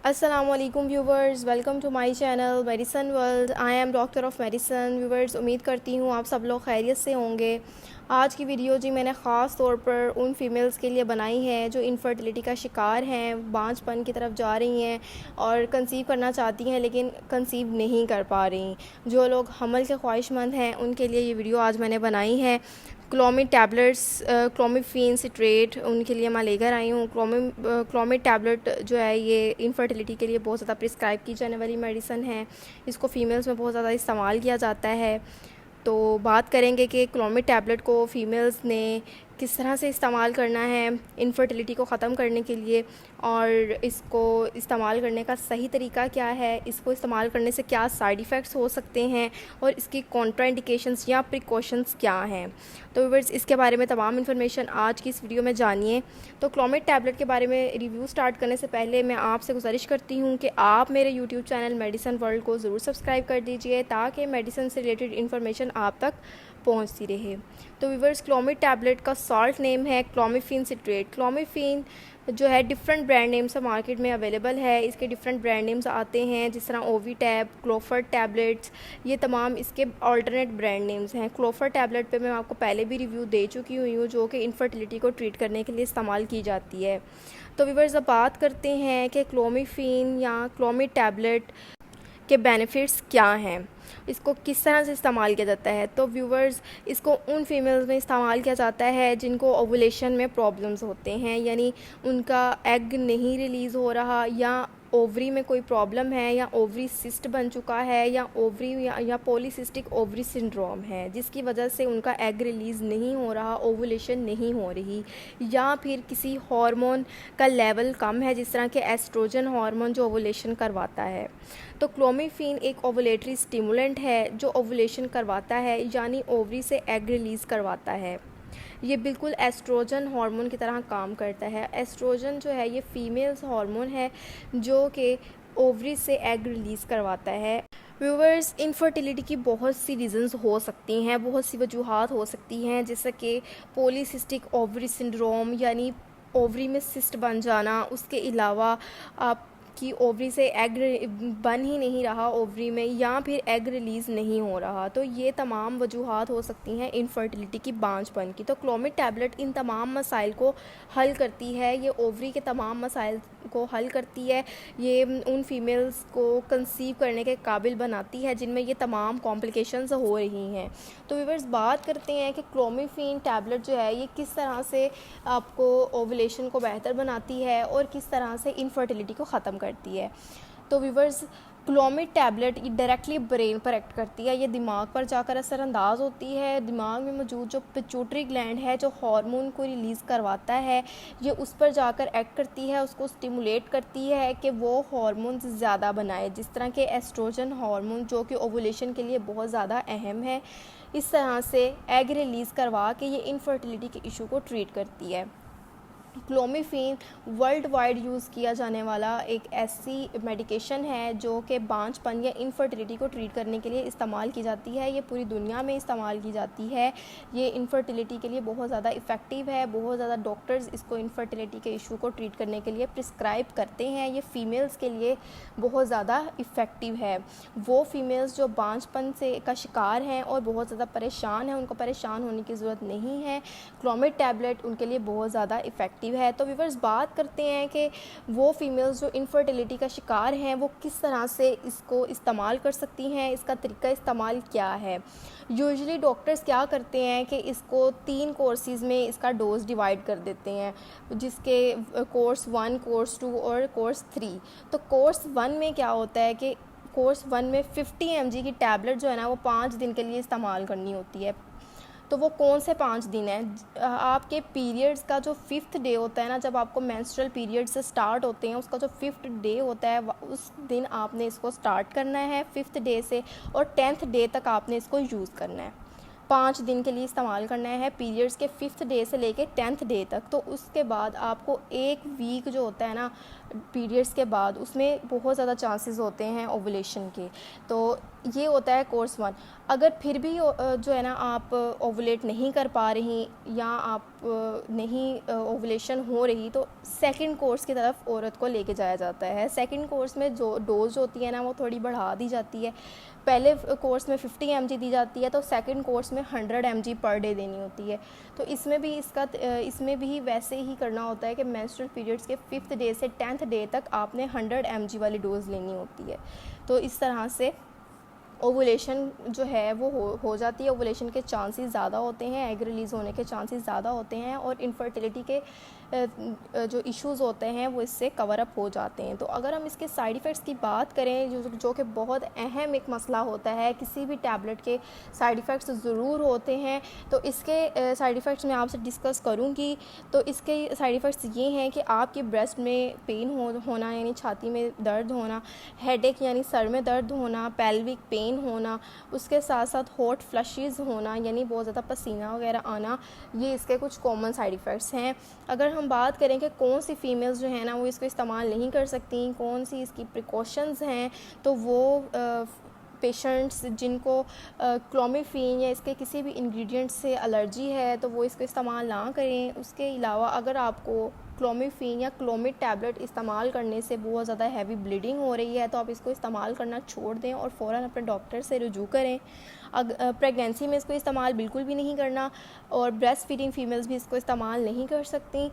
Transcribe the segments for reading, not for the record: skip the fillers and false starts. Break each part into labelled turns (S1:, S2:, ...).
S1: अस्सलामुअलैकुम viewers, welcome to my channel medicine world. I am doctor of medicine. Viewers, उम्मीद करती हूँ आप सब लोग खैरियत से होंगे। आज की वीडियो जी मैंने ख़ास तौर पर उन फीमेल्स के लिए बनाई है जो इनफर्टिलिटी का शिकार हैं, बांझपन की तरफ जा रही हैं और कंसीव करना चाहती हैं लेकिन कंसीव नहीं कर पा रही। जो लोग हमल के ख्वाहिशमंद हैं उनके लिए ये वीडियो आज मैंने बनाई है। क्लोमिड टैबलेट्स, क्लोमिफेन सिट्रेट उनके लिए मैं लेकर आई हूँ। क्लोमिड टैबलेट जो है ये इनफर्टिलिटी के लिए बहुत ज़्यादा प्रिस्क्राइब की जाने वाली मेडिसन है। इसको फ़ीमेल्स में बहुत ज़्यादा इस्तेमाल किया जाता है। तो बात करेंगे कि क्लोमिड टैबलेट को फ़ीमेल्स ने किस तरह से इस्तेमाल करना है इनफर्टिलिटी को ख़त्म करने के लिए, और इसको इस्तेमाल करने का सही तरीका क्या है, इसको इस्तेमाल करने से क्या साइड इफ़ेक्ट्स हो सकते हैं और इसकी कॉन्ट्राइंडिकेशंस या प्रिकॉशंस क्या हैं। तो व्यूअर्स, इसके बारे में तमाम इन्फॉर्मेशन आज की इस वीडियो में जानिए। तो क्लोमिड टैबलेट के बारे में रिव्यू स्टार्ट करने से पहले मैं आपसे गुजारिश करती हूँ कि आप मेरे यूट्यूब चैनल मेडिसन वर्ल्ड को ज़रूर सब्सक्राइब कर दीजिए ताकि मेडिसन से रिलेटेड इन्फॉर्मेशन आप तक पहुंचती रहे। तो व्यूअर्स, क्लोमिड टैबलेट का सॉल्ट नेम है क्लोमिफेन सिट्रेट। क्लोमिफेन जो है डिफरेंट ब्रांड नेम से मार्केट में अवेलेबल है। इसके डिफरेंट ब्रांड नेम्स आते हैं जिस तरह ओवी टैब, क्लोफर्ड टैबलेट्स, ये तमाम इसके अल्टरनेट ब्रांड नेम्स हैं। क्लोफर्ड टैबलेट पे मैं आपको पहले भी रिव्यू दे चुकी हुई हूँ जो कि इनफर्टिलिटी को ट्रीट करने के लिए इस्तेमाल की जाती है। तो व्यूअर्स, अब बात करते हैं कि क्लोमिफेन या क्लोमिड टैबलेट के बेनिफिट्स क्या हैं, इसको किस तरह से इस्तेमाल किया जाता है। तो व्यूवर्स, इसको उन फीमेल्स में इस्तेमाल किया जाता है जिनको ओवुलेशन में प्रॉब्लम्स होते हैं, यानी उनका एग नहीं रिलीज़ हो रहा, या ओवरी में कोई प्रॉब्लम है, या ओवरी सिस्ट बन चुका है, या ओवरी या पॉलीसिस्टिक ओवरी सिंड्रोम है जिसकी वजह से उनका एग रिलीज़ नहीं हो रहा, ओवुलेशन नहीं हो रही, या फिर किसी हार्मोन का लेवल कम है जिस तरह के एस्ट्रोजन हार्मोन जो ओवुलेशन करवाता है। तो क्लोमिफेन एक ओवुलेटरी स्टिमुलेंट है जो ओवुलेशन करवाता है, यानी ओवरी से एग रिलीज़ करवाता है। ये बिल्कुल एस्ट्रोजन हार्मोन की तरह काम करता है। एस्ट्रोजन जो है ये फीमेल्स हार्मोन है जो कि ओवरी से एग रिलीज़ करवाता है। व्यूवर्स, इनफर्टिलिटी की बहुत सी रीज़न्स हो सकती हैं, बहुत सी वजूहात हो सकती हैं, जैसे कि पॉलीसिस्टिक ओवरी सिंड्रोम यानी ओवरी में सिस्ट बन जाना। उसके अलावा आप कि ओवरी से एग बन ही नहीं रहा ओवरी में, या फिर एग रिलीज़ नहीं हो रहा। तो ये तमाम वजूहात हो सकती हैं इनफर्टिलिटी की, बांझपन की। तो क्लोमिड टैबलेट इन तमाम मसाइल को हल करती है। ये ओवरी के तमाम मसाइल को हल करती है। ये उन फीमेल्स को कंसीव करने के काबिल बनाती है जिनमें ये तमाम कॉम्प्लिकेशंस हो रही हैं। तो व्यूअर्स, बात करते हैं कि क्लोमिफेन टैबलेट जो है ये किस तरह से आपको ओवुलेशन को बेहतर बनाती है और किस तरह से इनफर्टिलिटी को ख़त्म करती है। तो व्यूअर्स, क्लोमिड टैबलेट ये डायरेक्टली ब्रेन पर एक्ट करती है। ये दिमाग पर जाकर असरअंदाज होती है। दिमाग में मौजूद जो पिट्यूटरी ग्लैंड है जो हार्मोन को रिलीज़ करवाता है, ये उस पर जाकर एक्ट करती है, उसको स्टिमुलेट करती है कि वो हार्मोन ज़्यादा बनाए, जिस तरह के एस्ट्रोजन हार्मोन जो कि ओवुलेशन के लिए बहुत ज़्यादा अहम है। इस तरह से एग रिलीज़ करवा के ये इनफर्टिलिटी के इशू को ट्रीट करती है। क्लोमिफेन वर्ल्ड वाइड यूज़ किया जाने वाला एक ऐसी मेडिकेशन है जो कि बांझपन या इनफर्टिलिटी को ट्रीट करने के लिए इस्तेमाल की जाती है। ये पूरी दुनिया में इस्तेमाल की जाती है। ये इनफर्टिलिटी के लिए बहुत ज़्यादा इफ़ेक्टिव है। बहुत ज़्यादा डॉक्टर्स इसको इनफर्टिलिटी के इशू को ट्रीट करने के लिए प्रिस्क्राइब करते हैं। ये फ़ीमेल्स के लिए बहुत ज़्यादा इफ़ेक्टिव है। वो फ़ीमेल्स जो बांझपन से का शिकार हैं और बहुत ज़्यादा परेशान हैं, उनको परेशान होने की ज़रूरत नहीं है। क्लोमिड टैबलेट उनके लिए बहुत ज़्यादा इफ़ेक्टिव है। तो व्यूअर्स, बात करते हैं कि वो फीमेल्स जो इनफर्टिलिटी का शिकार हैं वो किस तरह से इसको इस्तेमाल कर सकती हैं, इसका तरीका इस्तेमाल क्या है। यूजुअली डॉक्टर्स क्या करते हैं कि इसको 3 कोर्सेज़ में इसका डोज डिवाइड कर देते हैं, जिसके कोर्स 1, कोर्स 2 और कोर्स 3। तो कोर्स 1 में क्या होता है कि कोर्स 1 में 50 mg की टैबलेट जो है ना वो 5 दिन के लिए इस्तेमाल करनी होती है। तो वो कौन से 5 दिन हैं? आपके पीरियड्स का जो 5th डे होता है ना, जब आपको मेंस्ट्रुअल पीरियड्स स्टार्ट होते हैं, उसका जो 5th डे होता है उस दिन आपने इसको स्टार्ट करना है 5th डे से, और 10th डे तक आपने इसको यूज़ करना है। 5 दिन के लिए इस्तेमाल करना है, पीरियड्स के 5th डे से लेके 10th डे तक। तो उसके बाद आपको 1 वीक जो होता है ना पीरियड्स के बाद, उसमें बहुत ज़्यादा चांसेस होते हैं ओवुलेशन के। तो ये होता है कोर्स 1। अगर फिर भी जो है ना आप ओवुलेट नहीं कर पा रही या आप नहीं ओवुलेशन हो रही, तो सेकंड कोर्स की तरफ औरत को लेके जाया जाता है। सेकंड कोर्स में जो डोज होती है ना वो थोड़ी बढ़ा दी जाती है। पहले कोर्स में 50 mg दी जाती है, तो सेकंड कोर्स में 100 mg पर डे देनी होती है। तो इसमें भी वैसे ही करना होता है कि मेंस्ट्रुअल पीरियड्स के 5th डे से 10th डे तक आपने 100 mg वाली डोज़ लेनी होती है। तो इस तरह से ओवुलेशन जो है वो हो जाती है। ओवुलेशन के चांसेस ज़्यादा होते हैं, एग रिलीज़ होने के चांसेस ज़्यादा होते हैं, और इनफर्टिलिटी के जो इश्यूज़ होते हैं वो इससे कवर अप हो जाते हैं। तो अगर हम इसके साइड इफ़ेक्ट्स की बात करें, जो कि बहुत अहम एक मसला होता है, किसी भी टैबलेट के साइड इफ़ेक्ट्स ज़रूर होते हैं। तो इसके साइड इफ़ेक्ट्स मैं आपसे डिस्कस करूँगी। तो इसके साइड इफ़ेक्ट्स ये हैं कि आपके ब्रेस्ट में पेन होना यानी छाती में दर्द होना, हेडेक यानी सर में दर्द होना, पेल्विक पेन होना, उसके साथ साथ हॉट फ्लशेस होना यानी बहुत ज़्यादा पसीना वगैरह आना, ये इसके कुछ कॉमन साइड इफ़ेक्ट्स हैं। अगर हम बात करें कि कौन सी फ़ीमेल्स जो है ना वो इसको इस्तेमाल नहीं कर सकती, कौन सी इसकी प्रिकॉशंस हैं, तो वो पेशेंट्स जिनको क्लोमिफीन या इसके किसी भी इंग्रेडिएंट से एलर्जी है तो वो इसको इस्तेमाल ना करें। उसके अलावा अगर आपको क्लोमिफीन या क्लोमिड टैबलेट इस्तेमाल करने से बहुत ज़्यादा हैवी ब्लीडिंग हो रही है तो आप इसको इस्तेमाल करना छोड़ दें और फ़ौरन अपने डॉक्टर से रुजू करें। प्रेगनेंसी में इसको इस्तेमाल बिल्कुल भी नहीं करना, और ब्रेस्ट फीडिंग फ़ीमेल्स भी इसको इस्तेमाल नहीं कर सकती।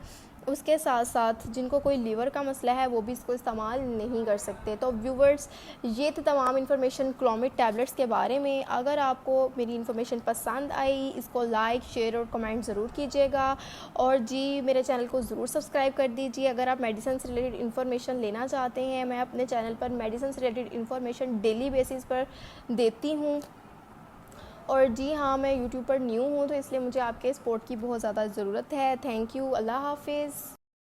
S1: उसके साथ साथ जिनको कोई लीवर का मसला है वो भी इसको इस्तेमाल नहीं कर सकते। तो व्यूवर्स, ये तो तमाम इन्फॉर्मेशन क्लोमिड टैबलेट्स के बारे में। अगर आपको मेरी इन्फॉर्मेशन पसंद आई, इसको लाइक, शेयर और कमेंट ज़रूर कीजिएगा, और जी मेरे चैनल को ज़रूर सब्सक्राइब कर दीजिए। अगर आप मेडिसिन से रिलेटेड इन्फॉर्मेशन लेना चाहते हैं, मैं अपने चैनल पर मेडिसिन से रिलेटेड इन्फॉर्मेशन डेली बेसिस पर देती हूँ। और जी हाँ, मैं यूट्यूब पर न्यू हूँ तो इसलिए मुझे आपके सपोर्ट की बहुत ज़्यादा ज़रूरत है। Thank you. अल्लाह हाफिज़।